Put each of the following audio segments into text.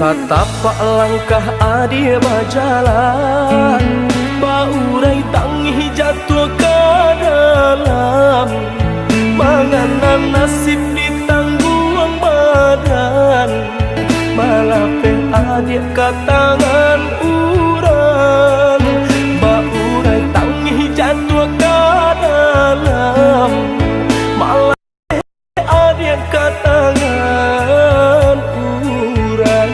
Satapak langkah adia berjalan, baurai tangi jatuh ke dalam. Menganan nasib ditanggung badan, malah adik ke tangan urang. Baurai tangi jatuh ke dalam, malah adik ke tangan urang.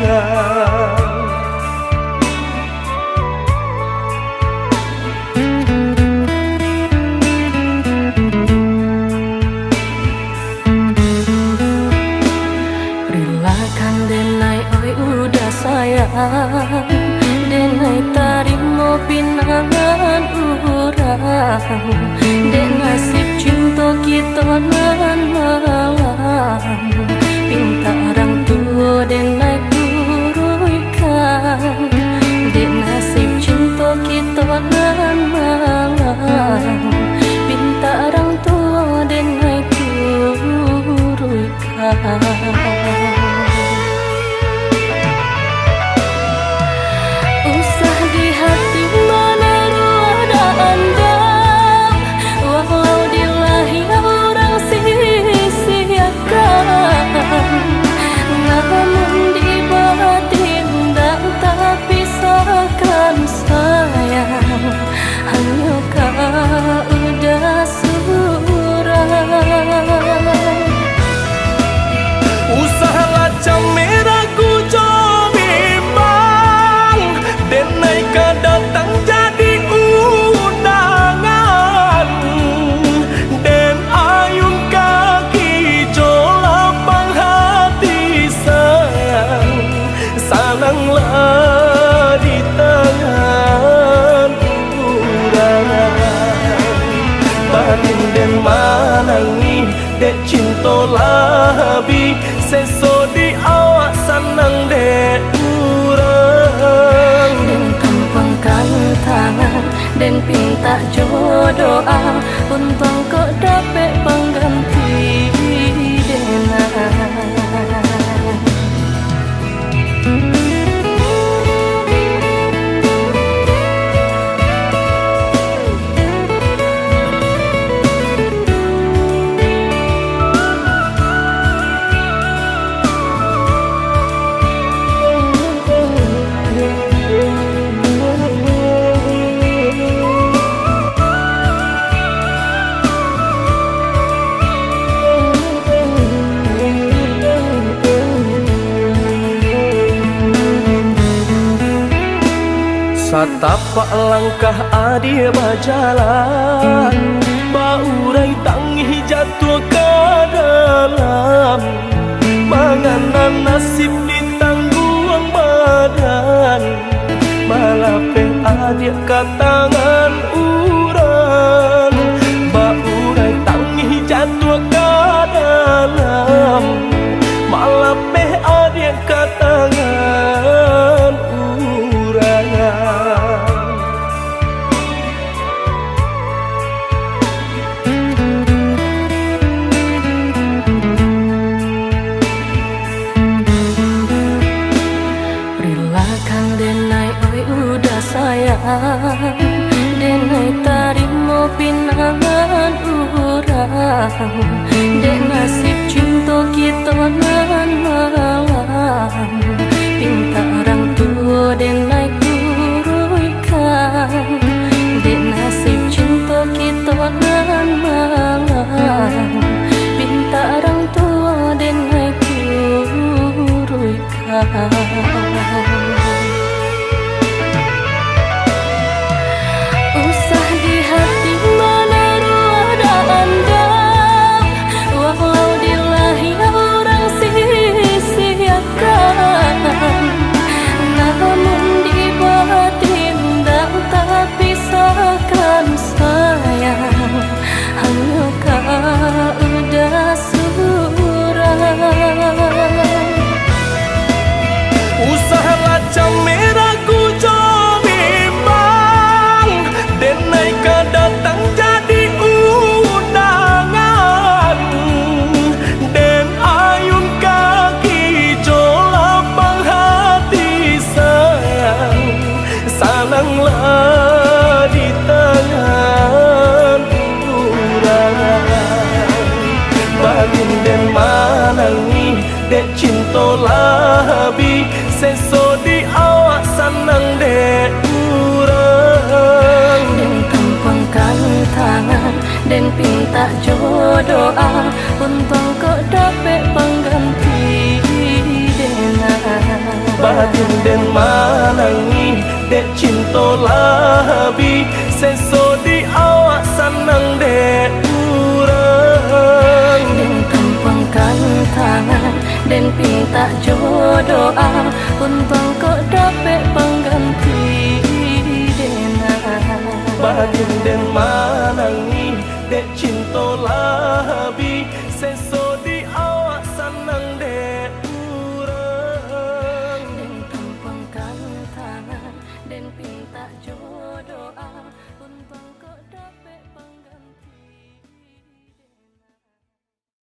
Relakan denai oi udah sayang, denai tarimo pinangan urang. Den nasib cinta kita nan malam, pinta orang tua denai turunkan. Den nasib cinta kita nan malam, pinta orang tua denai turunkan. Usah di hati mana ada anda, walau di lahir orang sia-siakan. Namun di batin dan tak pisahkan sayang, hanya kau udah surang. Usahalah camera ku bimbang, denai ka datang jadi undangan. Den ayun kaki jolapang hati sayang, salanglah di tangan urang. Batin den manangi dek cinta labi, seso di awak senang dek urang. Den tampangkan tangan, den pinta jodoa, untung kau dapat pengganti denai. Satapak langkah adia berjalan, baurai tangi jatuh ke dalam. Menganan nasib ditanggung badan, malah adik ke tangan urang. Baurai tangi jatuh ke dalam, malah adik ke tangan urang. Relakan denai oi udah sayang, denai tarimo pinangan urang. Den nasib cinta kita nan malam, pinta orang tua denai turunkan. Den nasib cinta kita nan malam, pinta orang tua denai turunkan. Usah di hati mana ada anda, walau di lahir orang sia-siakan. Namun di batin dan tak pisahkan sayang, hanya kau udah surang. dek cinta labi seso di awak senang dek urang Den tumpangkan tangan Den pinta jodoa Untung kok dapet pengganti dengan batin den manangi dek cinta labi seso di awak senang dek urang Den tumpangkan tangan Den pinta jodoa Untung kok dapet pengganti dengan batin den manangi